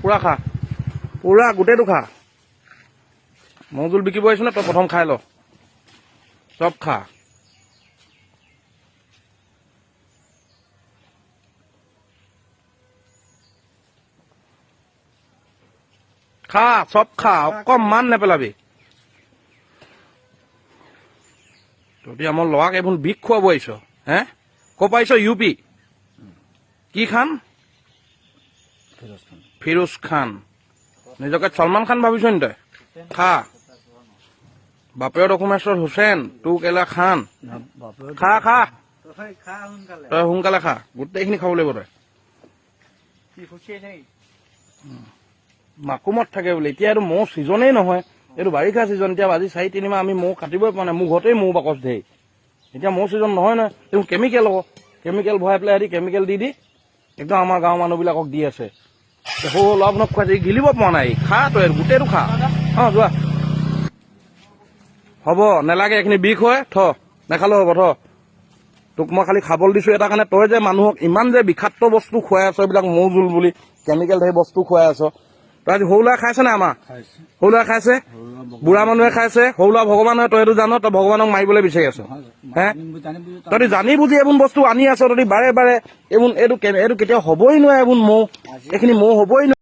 পুৰা খা পুৰা গোটেইটো খা মৌ জোল বিকিব আহিছো নে তই প্ৰথম খাই ল চব খা খা চব খা অকণমান নেপেলাবি তহঁতি আমাৰ ল'ৰাক এইবোৰ বিষ খুৱাব আহিছ হে ক'ৰ পৰা আহিছ ইউ পি কি খান ফিৰোজ খান নিজকে সলমান খান ভাবিছ নি তই খা বাপেৰ ডকুমেণ্টছত হুছেইন তোৰ কেলা খান খা খা তই সোনকালে খা গোটেইখিনি খাব লাগিব তই মাকুমত থাকে বোলে এতিয়া এইটো মৌ ছিজনেই নহয় এইটো বাৰিষা ছিজন এতিয়া আজি 4-3 মাহ আমি মৌ কাটিবই পৰা নাই মোৰ ঘৰতেই মৌ বাকচ ধেৰ এতিয়া মৌ ছিজন নহয় নহয় এইবোৰ কেমিকেল হ'ব কেমিকেল ভৰাই পেলাই সিহঁতি কেমিকেল দি একদম আমাৰ গাঁৱৰ মানুহবিলাকক দি আছে সৰু ল'ৰাবোৰক খুৱাইছে গিলিব পৰা নাই খা তই গোটেইটো খা অঁ যোৱা হ'ব নেলাগে এইখিনি বিষ হয় থ নেখালেও হ'ব থ তোক মই খালি খাবলৈ দিছো এটা কাৰণে তই যে মানুহক ইমান যে বিষাক্ত বস্তু খুৱাই আছ এইবিলাক মৌ জোল বুলি কেমিকেল ধেৰ বস্তু খুৱাই আছ তই আজি সৰু ল'ৰাই খাইছে নাই আমাৰ সৰু ল'ৰাই খাইছে বুঢ়া মানুহে খাইছে সৰু ল'ৰা ভগৱান হয় তই সেইটো জান তই ভগৱানক মাৰিবলৈ বিচাৰি আছ হে তহঁতি জানি বুজি এইবোৰ বস্তু আনি আছ তহঁতি বাৰে বাৰে এইবোৰ এইটো কেতিয়াও হ'বই নোৱাৰে এইবোৰ মৌ এইখিনি মৌ হ'বই নোৱাৰে